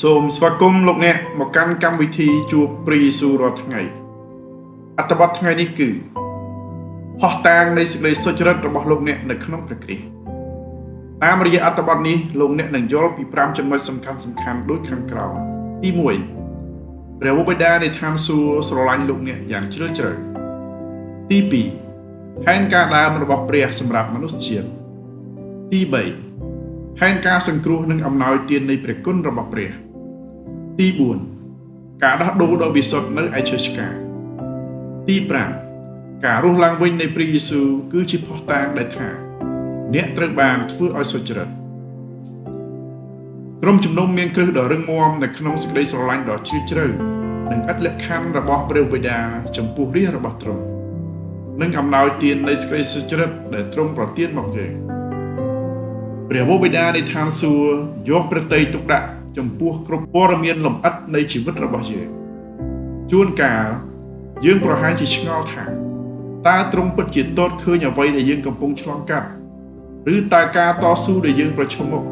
សូមស្វាគមន៍លោកអ្នកមកកាន់កម្មវិធីជួបព្រះយេស៊ូវរាល់ថ្ងៃអត្ថបទថ្ងៃនេះគឺផុសតាងនៃសេចក្តីសុចរិតរបស់លោកអ្នកនៅក្នុងព្រះគ្រីស្ទតាមរយៈអត្ថបទនេះលោកអ្នកនឹងយល់ពី5ចំណុចសំខាន់ដូចខាងក្រោមទី1ព្រះវរបិតានៃឋានសួគ៌ស្រឡាញ់លោកអ្នកយ៉ាងជ្រាលជ្រៅទី2ផែនការដើមរបស់ព្រះសម្រាប់មនុស្សជាតិទី3ផែនការសង្គ្រោះនិងអំណោយទាននៃព្រះគុណរបស់ព្រះទី4ការដោះដូរដ៏វិសុទ្ធនៅឯឈើឆ្កាងទី5ការរស់ឡើងវិញនៃព្រះយេស៊ូវគឺជាភស្តុតាងដែលថាអ្នកត្រូវបានធ្វើឲ្យសុចរិតក្រុមជំនុំមានគ្រឹះដ៏រឹងមាំនៅក្នុងសេចក្តីស្រឡាញ់ដ៏ជ្រាលជ្រៅនិងឥតលក្ខខណ្ឌរបស់ព្រះបិតាចំពោះរាជរបស់ទ្រង់និងអំណោយទាននៃសេចក្តីសុចរិតដែលទ្រង់ប្រទានមកយើងព្រះវរបិតានៃឋានសួគ៌យកព្រះទ័យទុកដាក់ចំពោះគ្រប់ព័ត៌មានលម្អិតនៃជីវិតរបស់យើងជួនកាលយើងប្រហែលជាឆ្ងល់ថាតើទ្រង់ពិតជាទតឃើញអ្វីដែលយើងកំពុងឆ្លងកាត់ឬតើការតស៊ូដែលយើងប្រឈមមុខ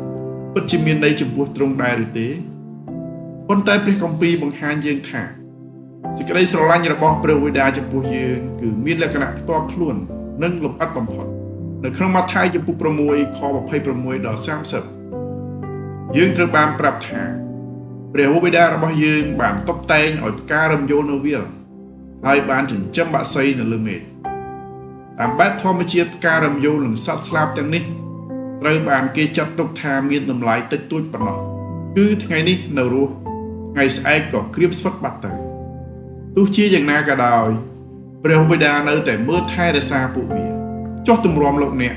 ពិតជាមានន័យចំពោះទ្រង់ដែរឬទេប៉ុន្តែព្រះគម្ពីរបង្ហាញយើងថាសេចក្តីស្រឡាញ់របស់ព្រះវរបិតាចំពោះយើងគឺមានលក្ខណៈផ្ទាល់ខ្លួននិងលម្អិតបំផុតនៅក្នុងម៉ាថាយចំពុក6ខ26ដល់30យើងត្រូវបានប្រាប់ថាព្រះវរបិតារបស់យើងបានតុបតែងឲ្យផ្ការំយោលនៅវាលហើយបានចិញ្ចឹមបក្សីនៅលើមេឃតាមបែបធម្មជាតិផ្ការំយោលនិងសត្វស្លាបទាំងនេះត្រូវបានគេចាត់ទុកថាមានតម្លៃតិចតួចប៉ុណ្ណោះគឺថ្ងៃនេះនៅរស់ថ្ងៃស្អែកក៏ក្រៀមស្វិតបាត់ទៅទោះជាយ៉ាងណាក៏ដោយព្រះវរបិតានៅតែមើលថែរក្សាពួកវាចុះទម្រាំលោកអ្នក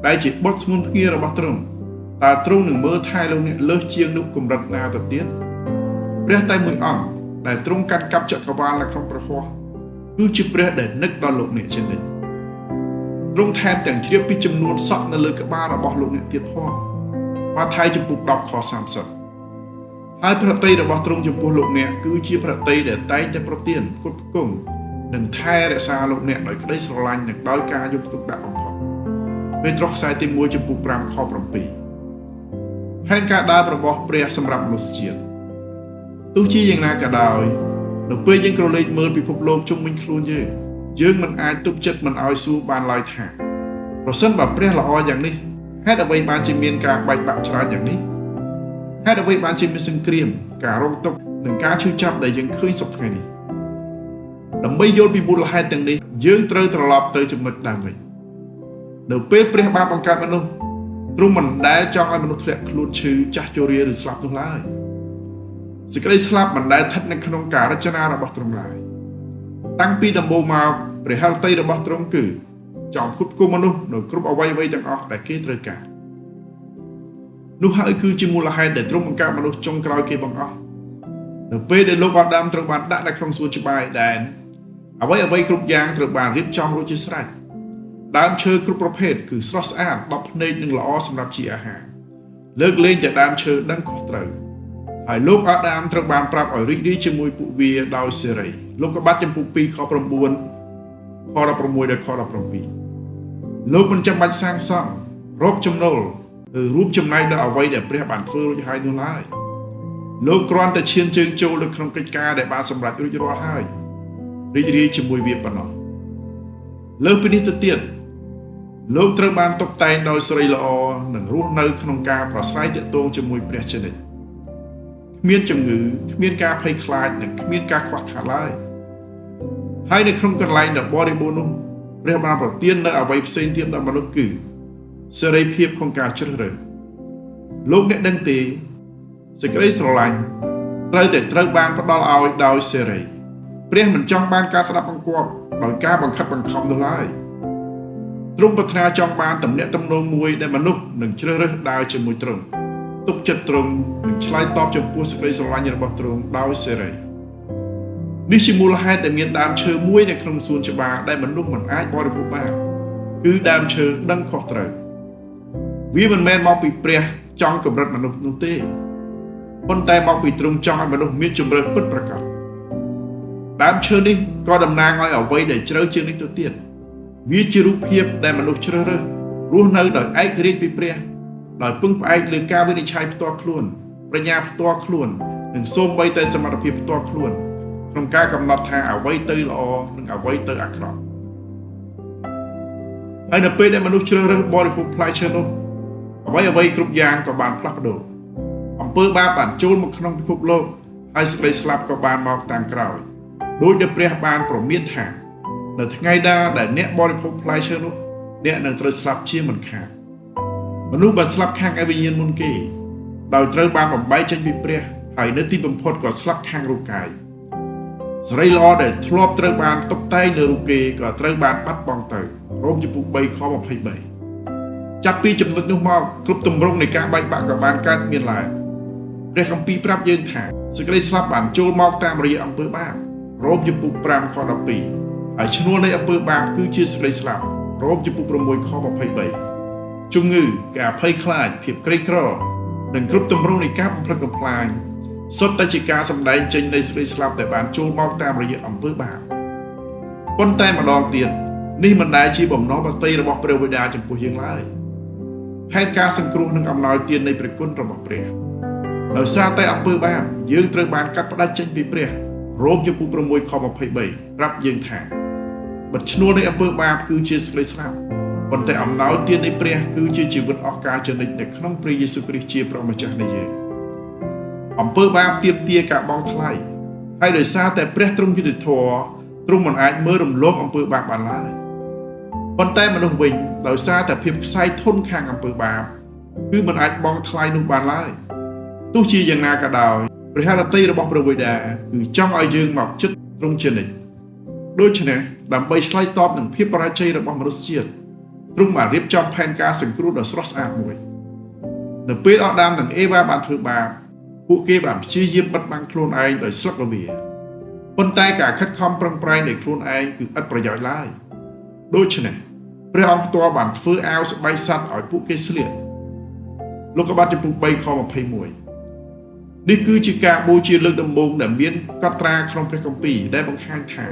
ដែលជាបុត្រស្មុនភ្ងារបស់ទ្រង់តើទ្រង់នឹងមើលថែលោកអ្នកលើសជាងនោះកម្រិតណាទៅទៀតព្រះតែមួយអង្គដែលទ្រង់កាន់កាប់ចក្រវាលនៅក្នុងព្រះហស្ថគឺជាព្រះដែលនឹកដល់លោកអ្នកជានិច្ចទ្រង់ថែមទាំងជ្រាបពីចំនួនសក់នៅលើក្បាលរបស់លោកអ្នកទៀតផងម៉ាថាយចំពុក10ខ30ហើយព្រះតីរបស់ទ្រង់ចំពោះលោកអ្នកគឺជាព្រះតីដែលតែងតែប្រទានគុតគង់និងថែរក្សាលោកអ្នកដោយក្តីស្រឡាញ់និងដោយការយកទុកដាក់បំផុតពេត្រុសខ្សែទី1ចំពុក5ខ7ផែនការដើមរបស់ព្រះសម្រាប់មនុស្សជាតិទោះជាយ៉ាងណាក៏ដោយនៅពេលយើងក្រឡេកមើលពិភពលោកជុំវិញខ្លួនយើងមិនអាចទប់ចិត្តមិនឲ្យសួរបានឡើយថាប្រសិនបើព្រះល្អយ៉ាងនេះហេតុអ្វីបានជាមានការបែកបាក់ច្រើនយ៉ាងនេះហេតុអ្វីបានជាមានសង្គ្រាមការរងទុក្ខនិងការឈឺចាប់ដែលយើងឃើញសពថ្ងៃនេះដើម្បីយល់ពីមូលហេតុទាំងនេះយើងត្រូវត្រឡប់ទៅចំណុចដើមវិញនៅពេលព្រះបានបង្កើតមនុស្សទ្រង់មិនដែលចង់ឲ្យមនុស្សធ្លាក់ខ្លួនឈឺចាស់ជរាឬស្លាប់នោះឡើយសេចក្តីស្លាប់មិនដែលស្ថិតនៅក្នុងការរចនារបស់ទ្រង់ឡើយតាំងពីដំបូងមកព្រះហឫទ័យរបស់ទ្រង់គឺចង់ផ្គត់ផ្គង់មនុស្សនៅគ្រប់អ្វីៗទាំងអស់ដែលគេត្រូវការនោះហើយគឺជាមូលហេតុដែលទ្រង់បង្កើតមនុស្សចុងក្រោយគេបង្អស់នៅពេលដែលលោកអាដាមត្រូវបានដាក់នៅក្នុងសួនច្បារអេដែនអ្វីគ្រប់យ៉ាងត្រូវបានរៀបចំរួចជាស្រេចដើមឈើគ្រប់ប្រភេទគឺស្រស់ស្អាតដប់ភ្នែកនិងល្អសម្រាប់ជាអាហារលើកលែងតែដើមឈើដឹងខុសត្រូវហើយលោកអាដាមត្រូវបានប្រាប់ឲ្យរីករាយជាមួយពួកវាដោយសេរីលោកកបាត់ចំពុក2ខ9ខ16ដល់ខ17លោកមិនចាំបាច់សាងសង់រកចំណូលឬរួមចំណែកដល់អ្វីដែលព្រះបានធ្វើរួចហើយនោះឡើយលោកគ្រាន់តែឈានជើងចូលទៅក្នុងកិច្ចការដែលបានសម្រេចរួចរាល់ហើយរីករាយជាមួយវាប៉ុណ្ណោះលើសពីនេះទៅទៀតលោកត្រូវបានតុបតែងដោយសិរីល្អនិងរស់នៅក្នុងការប្រស្រ័យទាក់ទងជាមួយព្រះជានិច្ចគ្មានជំងឺគ្មានការភ័យខ្លាចនិងគ្មានការខ្វះខាតឡើយហើយនៅក្នុងកន្លែងដ៏បរិបូរណ៍នោះព្រះបានប្រទាននៅអ្វីផ្សេងទៀតដល់មនុស្សគឺសេរីភាពក្នុងការជ្រើសរើសលោកអ្នកដឹងទេសេចក្តីស្រឡាញ់ត្រូវបានផ្ដល់ឲ្យដោយសេរីព្រះមិនចង់បានការស្ដាប់បង្គាប់ដោយការបង្ខិតបង្ខំនោះឡើយទ្រង់ប្រាថ្នាចង់បានទំនាក់ទំនងមួយដែលមនុស្សនឹងជ្រើសរើសដើរជាមួយទ្រង់ទុកចិត្តទ្រង់និងឆ្លើយតបចំពោះសេចក្តីស្រឡាញ់របស់ទ្រង់ដោយសេរីនេះជាមូលហេតុដែលមានដើមឈើមួយនៅក្នុងសួនច្បារដែលមនុស្សមិនអាចបរិភោគបានគឺដើមឈើដឹងខុសត្រូវវាមិនមែនមកពីព្រះចង់កម្រិតមនុស្សនោះទេប៉ុន្តែមកពីទ្រង់ចង់ឲ្យមនុស្សមានជម្រើសពិតប្រាកដដើមឈើនេះក៏តំណាងឲ្យអ្វីដែលជ្រៅជាងនេះទៅទៀតវាជារូបភាពដែលមនុស្សជ្រើសរើសរស់នៅដោយឯករាជ្យពីព្រះដោយពឹងផ្អែកលើការវិនិច្ឆ័យផ្ទាល់ខ្លួន ប្រាជ្ញាផ្ទាល់ខ្លួននិងសូម្បីតែសមត្ថភាពផ្ទាល់ខ្លួនក្នុងការកំណត់ថាអ្វីទៅល្អនិងអ្វីទៅអាក្រក់ហើយនៅពេលដែលមនុស្សជ្រើសរើសបរិភោគផ្លែឈើនោះអ្វីគ្រប់យ៉ាងក៏បានផ្លាស់ប្ដូរអំពើបាបបានចូលមកក្នុងពិភពលោកហើយសេចក្តីស្លាប់ក៏បានមកតាមក្រោយដោយដែលព្រះបានប្រមានថានៅថ្ងៃដែលអ្នកបរិភោគផ្លែឈើនោះអ្នកនឹងត្រូវស្លាប់ជាមិនខានមនុស្សបានស្លាប់ខាងអវិញ្ញាណមុនគេដោយត្រូវបានបំបែកចេញពីព្រះហើយនៅទីបំផុតក៏ស្លាប់ខាងរូបកាយសេរីល្អដែលធ្លាប់ត្រូវបានតុបតែងលើរូបគេក៏ត្រូវបានបាត់បង់ទៅរ៉ូមជំពូក3ខ23ចាប់ពីចំណុចនោះមកគ្រប់ទម្រង់នៃការបែកបាក់ក៏បានកើតមានឡើងព្រះគម្ពីរប្រាប់យើងថាសេចក្តីស្លាប់បានចូលមកតាមរយៈអំពើបាបរ៉ូមជំពូក5ខ12ហើយឈ្នួលនៃអំពើបាបគឺជាសេចក្តីស្លាប់រ៉ូមជំពូក6ខ23ជំងឺការភ័យខ្លាចភាពក្រីក្រនិងគ្រប់ទម្រង់នៃការបំផ្លិចបំផ្លាញសុទ្ធតែជាការសម្ដែងចេញនៃសេចក្តីស្លាប់ដែលបានចូលមកតាមរយៈអំពើបាបប៉ុន្តែម្ដងទៀតនេះមិនដែលជាបំណងប្រតិរបស់ព្រះវេដាចំពោះយើងឡើយផែនការសង្គ្រោះនិងអំណោយទាននៃព្រះគុណរបស់ព្រះដោយសារតែអំពើបាបយើងត្រូវបានកាត់ផ្តាច់ចេញពីព្រះរ៉ូមជំពូក6ខ23ប្រាប់យើងថាបទឈ្នួលនៃអំពើបាបគឺជាសេចក្តីស្លាប់ប៉ុន្តែអំណោយទាននៃព្រះគឺជាជីវិតអស់កលជានិច្ចនៅក្នុងព្រះយេស៊ូវគ្រីស្ទជាព្រះម្ចាស់នៃយើងអំពើបាបទាមទារការបង់ថ្លៃហើយដោយសារតែព្រះទ្រង់យុត្តិធម៌ទ្រង់មិនអាចមើលរំលងអំពើបាបបានឡើយប៉ុន្តែមនុស្សវិញដោយសារតែភាពខ្សែធន់ខាងអំពើបាបគឺមិនអាចបង់ថ្លៃនោះបានឡើយទោះជាយ៉ាងណាក៏ដោយព្រះハរតីរបស់ព្រះវេដាគឺចង់ឲ្យយើងមកជិតទ្រង់ជានិច្ចដូច្នេះដើម្បីឆ្លើយតបនឹងភាពបរាជ័យរបស់មនុស្សជាតិទ្រង់បានរៀបចំផែនការសង្គ្រោះដ៏ស្រស់ស្អាតមួយនៅពេលអាដាមនិងអេវ៉ាបានធ្វើបាបពួកគេបានព្យាយាមបិទបាំងខ្លួនឯងដោយស្លឹករវាប៉ុន្តែការខិតខំប្រឹងប្រែងនៃខ្លួនឯងគឺឥតប្រយោជន៍ឡើយដូច្នេះព្រះអង្គផ្ទាល់បានធ្វើអាវស្បែកសត្វឲ្យពួកគេស្លៀកលោកុបាទចំពុក3ខ21នេះគឺជាការបូជាលើកដំបូងដែលមានកត់ត្រាក្នុងព្រះគម្ពីរដែលបង្ហាញថា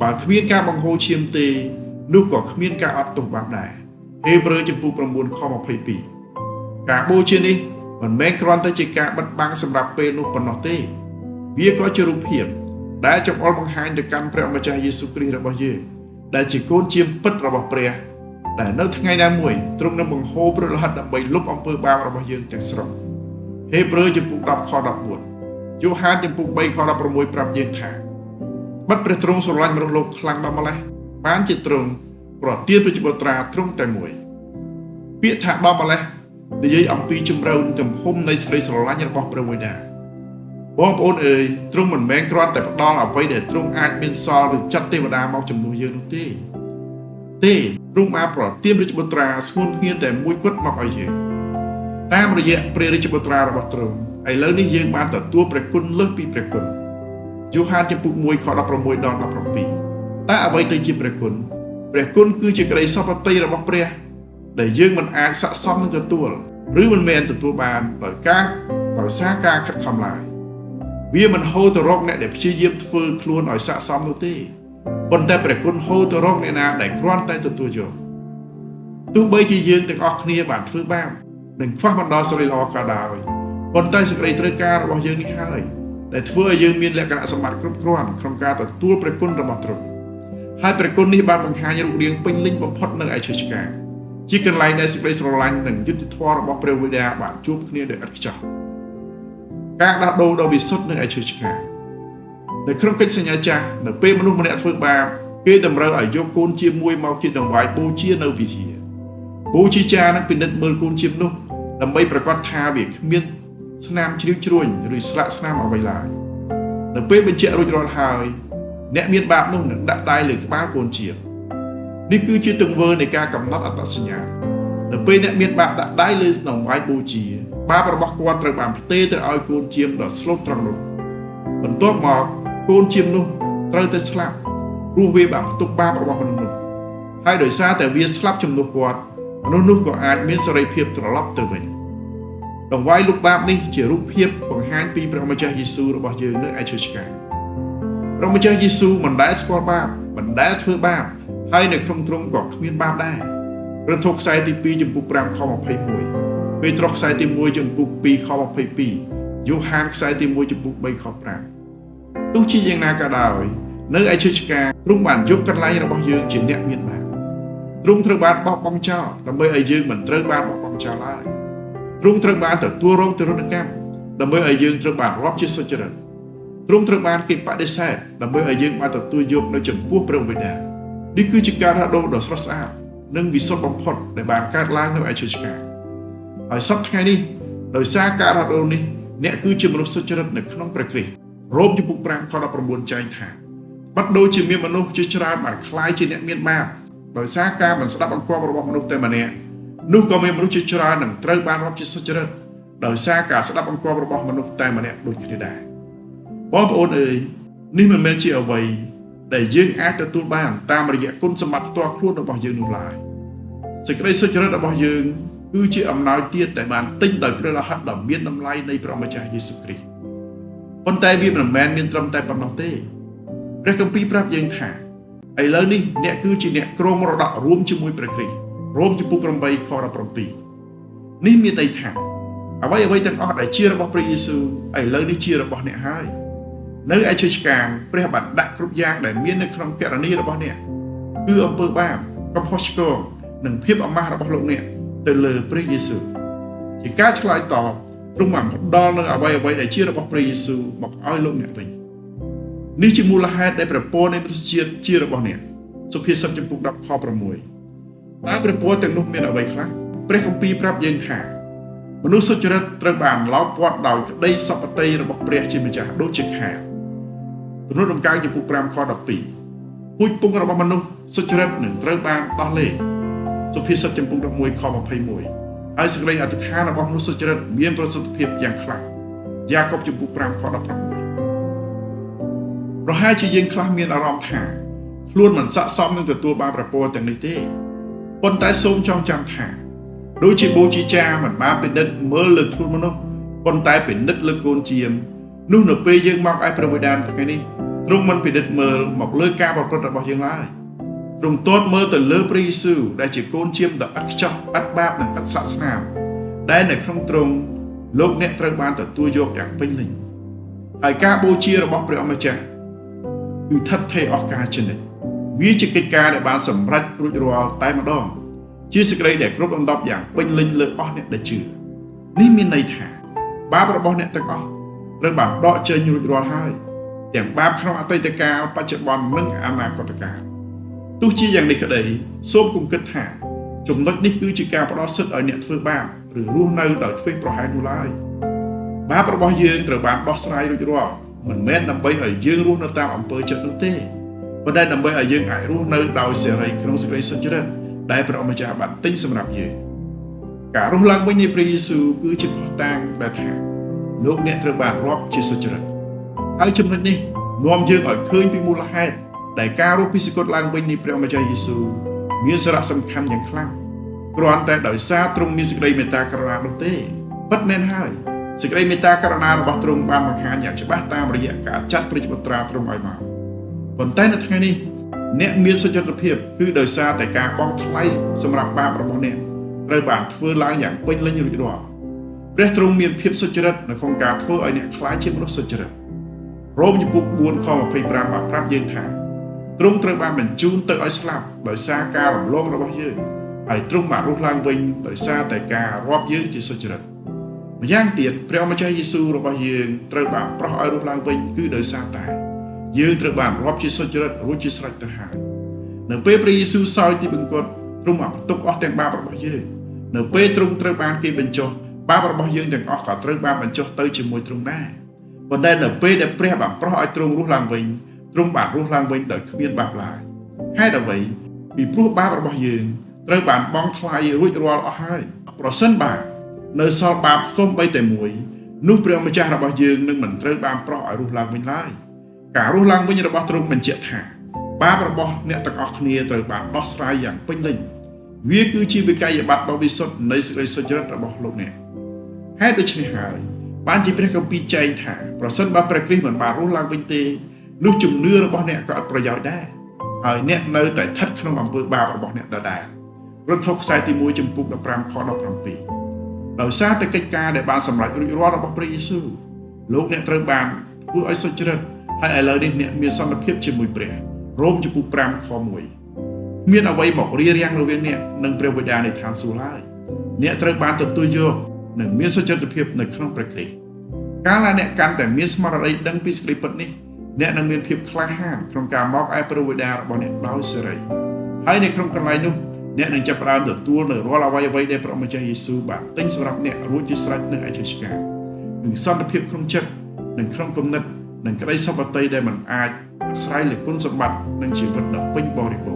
បើគ្មានការបង្ហូរឈាមទេនោះក៏គ្មានការអត់ទោសបាបដែរហេព្រើរចំពុក9ខ22ការបូជានេះមិនមែនគ្រាន់តែជាការបិទបាំងសម្រាប់ពេលនោះប៉ុណ្ណោះទេវាក៏ជារូបភាពដែលចង្អុលបង្ហាញទៅកាន់ព្រះម្ចាស់យេស៊ូវគ្រីស្ទរបស់យើងដែលជាកូនជាមពិតរបស់ព្រះដែលនៅថ្ងៃណាមួយទ្រង់នឹងបង្ហូរព្រះលិខិតដើម្បីលុបអំពើបាបរបស់យើងទាំងស្រុងហេព្រើរចំពុក10ខ14យ៉ូហានចំពុក3ខ16ប្រាប់យើងថាបិទព្រះទ្រង់ស្រឡាញ់មនុស្សលោកខ្លាំងដល់ម្ល៉េះបានជាទ្រង់ប្រទានព្រះបុត្រាទ្រង់តែមួយពាក្យថាដល់ម្ល៉េះនិយាយអំពីជំរឿនទំហំនៃសេចក្តីស្រឡាញ់របស់ព្រះវេដាបងប្អូនអើយទ្រង់មិនមែនគ្រាន់តែផ្ដល់អ្វីដែលទ្រង់អាចមានសល់ឬចាត់ទេវតាមកជំនួសយើងនោះទេទ្រង់បានប្រទានព្រះបុត្រាស្ងួនភ្ងាតែមួយគត់មកឲ្យយើងតាមរយៈព្រះរាជបុត្រារបស់ទ្រង់ឥឡូវនេះយើងបានទទួលព្រះគុណលើសពីព្រះគុណយ៉ូហានចំពុក1ខ16ដល់17តើអ្វីទៅជាព្រះគុណគឺជាក្តីសពតិរបស់ព្រះដែលយើងមិនអាចស័ក្តិសមនឹងទទួលឬមិនមែនទទួលបានដោយសារការខិតខំឡើយវាមិនហូរទៅរកអ្នកដែលព្យាយាមធ្វើខ្លួនឲ្យស័ក្តិសមនោះទេប៉ុន្តែព្រះគុណហូរទៅរកអ្នកណាដែលគ្រាន់តែទទួលយកទោះបីជាយើងទាំងអស់គ្នាបានធ្វើបាបនិងខ្វះបណ្ដោះសេរីល្អក៏ដោយប៉ុន្តែសេចក្តីត្រូវការរបស់យើងនេះហើយដែលធ្វើឲ្យយើងមានលក្ខណៈសម្បត្តិគ្រប់គ្រាន់ក្នុងការទទួលព្រះគុណរបស់ទ្រង់ហើយព្រះគុណនេះបានបង្ហាញរូបរាងពេញលេញបំផុតនៅឯឈើឆ្កាងជាកន្លែងដែលសេចក្តីស្រឡាញ់និងយុត្តិធម៌របស់ព្រះវេដាបានជួបគ្នាដោយឥតខ្ចោះការដោះដូរដ៏វិសុទ្ធនៅឯឈើឆ្កាងនៅក្នុងកិច្ចសញ្ញាចាស់នៅពេលមនុស្សម្នាក់ធ្វើបាបគេតម្រូវឲ្យយកកូនជាមួយមកជាដង្វាយបូជានៅវិហារបូជាចារនឹងពិនិត្យមើលកូនជានោះដើម្បីប្រកាសថាវាគ្មានស្នាមជ្រាវជ្រួញឬស្លាកស្នាមអ្វីឡើយនៅពេលបញ្ជាក់រួចរាល់ហើយអ្នកមានបាបនោះនឹងដាក់ដៃលើក្បាលកូនជានេះគឺជាទង្វើនៃការកំណត់អត្តសញ្ញាណនៅពេលអ្នកមានបាបដាក់ដៃលើដង្វាយបូជាបាបរបស់គាត់ត្រូវបានផ្ទេរទៅឲ្យកូនជាដ៏ស្លូតត្រង់នោះបន្ទាប់មកកូនជានោះត្រូវតែស្លាប់ព្រោះវាបានផ្ទុកបាបរបស់មនុស្សនោះហើយដោយសារតែវាស្លាប់ជំនួសគាត់មនុស្សនោះក៏អាចមានសេរីភាពត្រឡប់ទៅវិញដង្វាយលុបបាបនេះជារូបភាពបង្ហាញពីព្រះម្ចាស់យេស៊ូវរបស់យើងនៅឯឈើឆ្កាងព្រះម្ចាស់យេស៊ូវមិនដែលស្គាល់បាបមិនដែលធ្វើបាបហើយនៅក្នុងទ្រង់ក៏គ្មានបាបដែរព្រះធម៌ខ្សែទី2ចំពុក5ខ21ពេត្រុសខ្សែទី1ចំពុក2ខ22 យូហានខ្សែទី1ចំពុក3ខ5ទោះជាយ៉ាងណាក៏ដោយនៅឯឈើឆ្កាទ្រង់បានយកកន្លែងរបស់យើងជាអ្នកមានបាបទ្រង់ត្រូវបានបោះបង់ចោលដើម្បីឲ្យយើងមិនត្រូវបានបោះបង់ចោលឡើយទ្រង់ត្រូវបានទទួលរងទរណកម្មដើម្បីឲ្យយើងត្រូវបានរាប់ជាសុចរិតទ្រង់ត្រូវបានគេបដិសេធដើម្បីឲ្យយើងបានទទួលយកនៅចំពោះព្រះបិតានេះគឺជាការរដូវដ៏ស្រស់ស្អាតនិងវិសុទ្ធបំផុតដែលបានកើតឡើងនៅឯឈើឆ្កាហើយសពថ្ងៃនេះដោយសារការរដូវនេះអ្នកគឺជាមនុស្សសុចរិតនៅក្នុងព្រះគ្រីស្ទរ៉ូមចំពុក5ខ19ចែងថាបាត់ដូចជាមានមនុស្សជាច្រើនបានคล้ายជាអ្នកមានបាបដោយសារការមិនស្ដាប់បង្គាប់របស់មនុស្សតែម្នាក់នោះក៏មានមនុស្សជាច្រើននឹងត្រូវបានរាប់ជាសុចរិតដោយសារការស្ដាប់បង្គាប់របស់មនុស្សតែម្នាក់ដូចគ្នាដែរបងប្អូនអើយនេះមិនមែនជាអ្វីដែលយើងអាចទទួលបានតាមរយៈគុណសម្បត្តិផ្ទាល់ខ្លួនរបស់យើងនោះឡើយសេចក្តីសុចរិតរបស់យើងគឺជាអំណោយទានដែលបានទិញដោយព្រះរហ័តដ៏មានតម្លៃនៃព្រះម្ចាស់យេស៊ូវគ្រីស្ទប៉ុន្តែវាមិនមែនមានត្រឹមតែប៉ុណ្ណោះទេព្រះគម្ពីរប្រាប់យើងថាឥឡូវនេះអ្នកគឺជាអ្នកគ្រងមរតករួមជាមួយព្រះគ្រីស្ទរ៉ូមចំពុក8ខ17នេះមានន័យថាអ្វីទាំងអស់ដែលជារបស់ព្រះយេស៊ូវឥឡូវនេះជារបស់អ្នកហើយនៅឯឈើឆ្កាងព្រះបានដាក់គ្រប់យ៉ាងដែលមាននៅក្នុងគណនីរបស់អ្នកគឺអំពើបាបកំហុសឆ្គងនិងភាពអាម៉ាស់របស់លោកអ្នកទៅលើព្រះយេស៊ូវជាការឆ្លើយតបទ្រង់បានផ្ដល់នូវអ្វីដែលជារបស់ព្រះយេស៊ូវមកឲ្យលោកអ្នកវិញនេះជាមូលហេតុដែលព្រះពរនៃព្រះជាតិជារបស់អ្នកសុភាសិតចំពុក10ខ6តើព្រះពរទាំងនោះមានអ្វីខ្លះព្រះគម្ពីរប្រាប់យើងថាមនុស្សសុចរិតត្រូវបានឡោមព័ទ្ធដោយក្តីសព្វតីរបស់ព្រះជាម្ចាស់ដូចជាខាទំនុកដំកើងចំពុក5ខ12ពូជពងរបស់មនុស្សសុចរិតនឹងត្រូវបានដោះលែងសុភាសិតចំពុក11ខ21ហើយសេចក្តីអធិដ្ឋានរបស់មនុស្សសុចរិតមានប្រសិទ្ធភាពយ៉ាងខ្លាំងយ៉ាកុបចំពុក5ខ16ប្រហែលជាយើងខ្លះមានអារម្មណ៍ថាខ្លួនមិនស័ក្តិសមនឹងទទួលបានព្រះពរទាំងនេះទេប៉ុន្តែសូមចងចាំថាដូចជាបូជាចារមិនបានពិនិត្យមើលលើខ្លួនមនុស្សប៉ុន្តែពិនិត្យលើកូនជាមនោះនៅពេលយើងមកឯព្រះបិតាថ្ងៃនេះទ្រង់មិនពិនិត្យមើលមកលើការប្រព្រឹត្តរបស់យើងឡើយទ្រង់ទាត់មើលទៅលើព្រះយេស៊ូវដែលជាកូនជាមដ៏ឥតខ្ចោះឥតបាបនិងឥតស្លាកស្នាមដែលនៅក្នុងទ្រង់លោកអ្នកត្រូវបានទទួលយកយ៉ាងពេញលេញហើយការបូជារបស់ព្រះអម្ចាស់គឺថិតថេរអស់ការជានិច្ចវាជាកិច្ចការដែលបានសម្រេចរួចរាល់តែម្ដងជាសេចក្តីដែលគ្រប់លំដាប់យ៉ាងពេញលេញលើអស់អ្នកដែលជឿនេះមានន័យថាបាបរបស់អ្នកទាំងអស់ត្រូវបានដកចេញរួចរាល់ហើយទាំងបាបក្នុងអតីតកាលបច្ចុប្បន្ននិងអនាគតកាលទោះជាយ៉ាងនេះក្តីសូមកុំគិតថាចំណុចនេះគឺជាការផ្ដល់សិទ្ធិឲ្យអ្នកធ្វើបាបឬរស់នៅដោយធ្វេសប្រហែសនោះឡើយបាបរបស់យើងត្រូវបានដោះស្រាយរួចរាល់មិនមែនដើម្បីឲ្យយើងរស់នៅតាមអំពើចិត្តនោះទេប៉ុន្តែដើម្បីឲ្យយើងអាចរស់នៅដោយសេរីក្នុងសេចក្តីសុចរិតដែលព្រះម្ចាស់បានទិញសម្រាប់យើងការរស់ឡើងវិញនៃព្រះយេស៊ូវគឺជាភស្តុតាងដែលថាលោកអ្នកត្រូវបានរាប់ជាសុចរិតហើយចំណុចនេះនាំយើងឲ្យឃើញពីមូលហេតុដែលការរស់ពីសគត់ឡើងវិញនៃព្រះម្ចាស់យេស៊ូវមានសារៈសំខាន់យ៉ាងខ្លាំងគ្រាន់តែដោយសារទ្រង់មានសេចក្តីមេត្តាករុណានោះទេពិតមែនហើយសេចក្តីមេត្តាករុណារបស់ទ្រង់បានបង្ហាញយ៉ាងច្បាស់តាមរយៈការចាត់ព្រះបុត្រាទ្រង់ឲ្យមកប៉ុន្តែនៅថ្ងៃនេះអ្នកមានសុចរិតភាពគឺដោយសារតែការបង់ថ្លៃសម្រាប់បាបរបស់អ្នកត្រូវបានធ្វើឡើងយ៉ាងពេញលេញរួចរាល់ព្រះទ្រង់មានភាពសុចរិតនៅក្នុងការធ្វើឲ្យអ្នកក្លាយជាមនុស្សសុចរិតរ៉ូមចំពុក4ខ25បានប្រាប់យើងថាទ្រង់ត្រូវបានបញ្ជូនទៅឲ្យស្លាប់ដោយសារការរំលងរបស់យើងហើយទ្រង់បានរស់ឡើងវិញដោយសារតែការរាប់យើងជាសុចរិតម្យ៉ាងទៀតព្រះម្ចាស់យេស៊ូវរបស់យើងត្រូវបានប្រោះឲ្យរស់ឡើងវិញគឺដោយសារតែយើងត្រូវបានរាប់ជាសុចរិតរួចជាស្រេចទៅហើយនៅពេលព្រះយេស៊ូវសោយទីបង្គត់ទ្រង់បានបន្ទប់អស់ទាំងបាបរបស់យើងនៅពេលទ្រង់ត្រូវបានគេបញ្ចុះបាបរបស់យើងទាំងអស់ក៏ត្រូវបានបញ្ចុះទៅជាមួយទ្រង់ដែរប៉ុន្តែនៅពេលដែលព្រះបានប្រោះឲ្យទ្រង់រស់ឡើងវិញទ្រង់បានរស់ឡើងវិញដោយគ្មានបាបឡើយហេតុអ្វីពីព្រោះបាបរបស់យើងត្រូវបានបង់ថ្លៃរួចរាល់អស់ហើយប្រសិនបើនៅសល់បាបសូម្បីតែមួយនោះព្រះម្ចាស់របស់យើងនឹងមិនត្រូវបានប្រោះឲ្យរស់ឡើងវិញឡើយការរស់ឡើងវិញរបស់ទ្រង់បញ្ជាក់ថាបាបរបស់អ្នកទាំងអស់គ្នាត្រូវបានដោះស្រាយយ៉ាងពេញលេញវាគឺជាវិក័យប័ត្រដ៏វិសុទ្ធនៃសេចក្តីសុចរិតរបស់លោកអ្នកហេតុដូច្នេះហើយបានជាព្រះគម្ពីរចែងថាប្រសិនបើព្រះគ្រីស្ទមិនបានរស់ឡើងវិញទេនោះជំនឿរបស់អ្នកក៏អត់ប្រយោជន៍ដែរហើយអ្នកនៅតែស្ថិតក្នុងអំពើបាបរបស់អ្នកដដែលរន្ធខ្សែទី1ចំពុក15ខ17ដោយសារតែកិច្ចការដែលបានសម្រេចរួចរាល់របស់ព្រះយេស៊ូវ លោកអ្នកត្រូវបានធ្វើឲ្យសុចរិតហើយឥឡូវនេះអ្នកមានសន្តិភាពជាមួយព្រះរ៉ូមចំពោះ5ខ1មានអ្វីមករារាំងរវាងអ្នកនិងព្រះបិតានៃឋានសួគ៌ឡើយអ្នកត្រូវបានទទួលយកនិងមានសុចរិតភាពនៅក្នុងព្រះគ្រីស្ទកាលណាអ្នកកាន់តែមានស្មារតីដឹងពីសេចក្តីពិតនេះអ្នកនឹងមានភាពក្លាហានក្នុងការមកឯព្រះបិតារបស់អ្នកដោយសេរីហើយនៅក្នុងកន្លែងនោះអ្នកនឹងចាប់ផ្ដើមទទួលនៅរាល់អ្វីដែលព្រះម្ចាស់យេស៊ូវបានទិញសម្រាប់អ្នករួចជាស្រេចនៅឯជកានិងសន្តិភាពក្នុងចិត្តនិងក្នុងគំនិតនិងក្តីសប្បាយដែលមិនអាចអាស្រ័យលើគុណសម្បត្តិនិងជីវិតដ៏ពេញបរិបូរណ៍